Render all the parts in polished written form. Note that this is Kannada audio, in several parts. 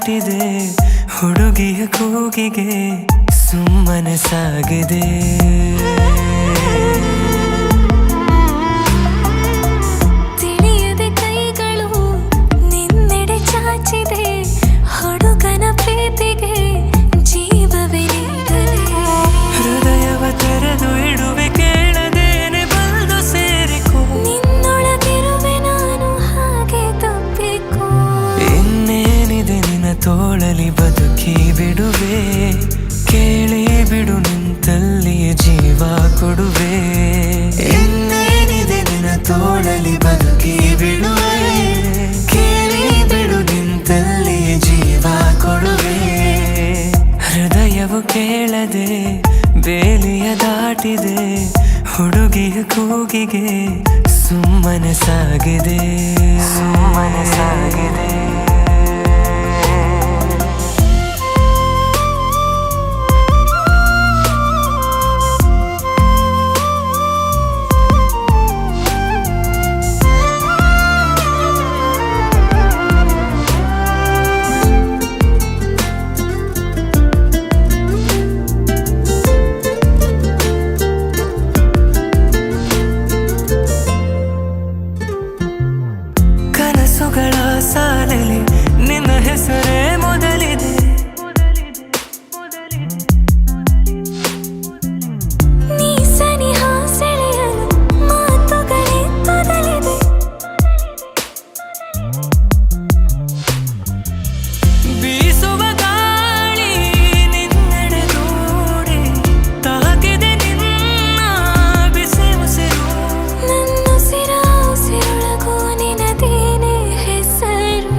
ದಾಟಿದೆ ಹುಡುಗಿಯ ಕೂಗಿಗೆ ಸುಮ್ಮನೆ ಸಾಗಿದೆ. ತಿಳಿಯದೆ ಕೈಗಳು ನಿನ್ನೆಡೆ ಚಾಚಿದೆ ಹುಡುಗನ ಪ್ರೀತಿಗೆ ಜೀವವೇ ನೀಡದೆ. ಹೃದಯವ ತೆರೆದು ಇಡುವೆ ಕೇಳದೇನೆ ಬಂದು ಸೇರಿಕೋ. ನಿನ್ನೊಳಗಿರುವೆ ನಾನು ಹಾಗೆ ತಪ್ಪಿಕೋ. ಇನ್ನೇನಿದೆ ನಿನ್ನ ತೋಳಲಿ ಬದುಕಿ ಬಿಡುವೆ. ಕೇಳಿ ಬಿಡು ನಿಂತಲ್ಲಿಯೇ ಜೀವ ಕೊಡುವೆ. ಇನ್ನೇನಿದೆ ನಿನ್ನ ತೋಳಲಿ ಬದುಕಿ ಬಿಡುವೆ. ಕೇಳಿ ಬಿಡು ನಿಂತಲ್ಲಿಯೇ ಜೀವ ಕೊಡುವೆ. ಹೃದಯವು ಕೇಳದೆ ಬೇಲಿಯ ದಾಟಿದೆ ಹುಡುಗಿಯ ಕೂಗಿಗೆ ಸುಮ್ಮನೆ ಸಾಗಿದೆ. ಸುಮ್ಮನೆ ಸಾಗಿದೆ. ಕನಸುಗಳ ಸಾಲಲಿ ನಿನ್ನ ಹೆಸರೇ ಮೊದಲಿದೆ. ನೀ ಸನಿಹ ಸೆಳೆಯಲು ಮಾತುಗಳೇ ತೊದಲಿದೆ. ಬೀಸುವ ಗಾಳಿ ನಿನ್ನೆಡೆ ನೋಡಿ ತಾಕಿದೆ ನಿನ್ನ ಬಿಸಿ ಉಸಿರು. ನನ್ನುಸಿರ ಉಸಿರೊಳಗೂ ನಿನದೇನೆ ಹೆಸರು.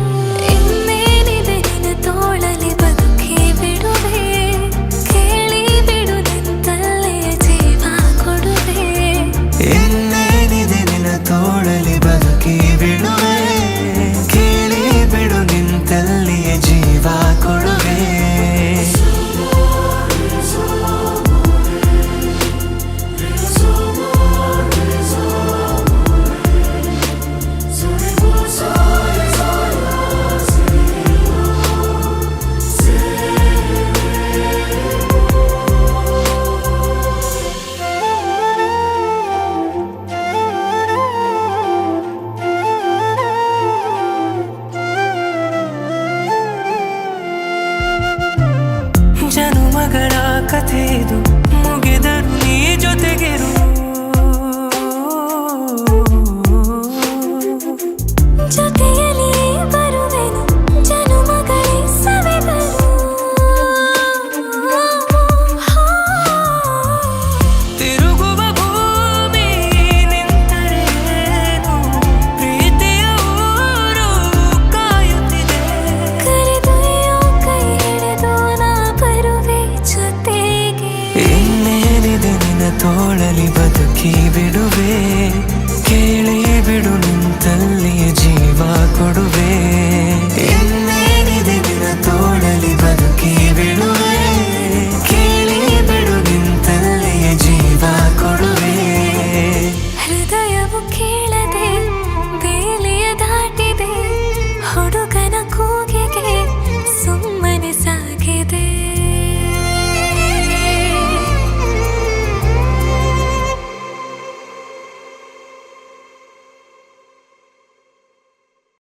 ಇನ್ನೇನಿದೆ ನಿನ್ನ ತೋಳಲಿ ಬದುಕಿ ಬಿಡುವೆ. ಕೇಳಿ ಬಿಡು ನಿಂತಲ್ಲೇ ಜೀವ ಕೊಡುವೆ. ಇನ್ನೇನಿದೆ ನಿನ್ನ ತೋಳಲಿ ಬದುಕಿ ಬಿಡುವೆ. ಕೇಳಿ ಬಿಡು ನಿಂತಲ್ಲಿಯೇ ಜೀವ ಕೊಡುವೆ. ಜನುಮಗಳ ಕಥೆದು ಮುಗಿದರು ನೀ ಜೊತೆಗಿರು. ಜೊತೆಯಲ್ಲಿ ಬರುವೆನು ಜನುಮಗಳೇ ಸವೆದರು. ತಿರುಗುವ ಭೂಮಿ ನಿಂತರೇನು ಪ್ರೀತಿಯ ಊರು ಕಾಯುತ್ತಿದೆ. ಕರೆದೊಯ್ಯೋ ಕೈ ಹಿಡಿದು ನಾ ಬರುವೆ ಜೊತೆಗೆ. ಇನ್ನೇನಿದೆ ನಿನ್ನ ತೋಳಲಿ ಬದುಕಿ ಬಿಡುವೆ. ಕೇಳಿ ಬಿಡು ನಿಂತಲ್ಲಿಯೇ ಜೀವ ಕೊಡುವೆ. ಇನ್ನೇನಿದೆ ನಿನ್ನ ತೋಳಲಿ ಬದುಕಿ ಬಿಡುವೆ. ಕೇಳಿ ಬಿಡು ನಿಂತಲ್ಲಿಯೇ ಜೀವ ಕೊಡುವೆ. ಹೃದಯವು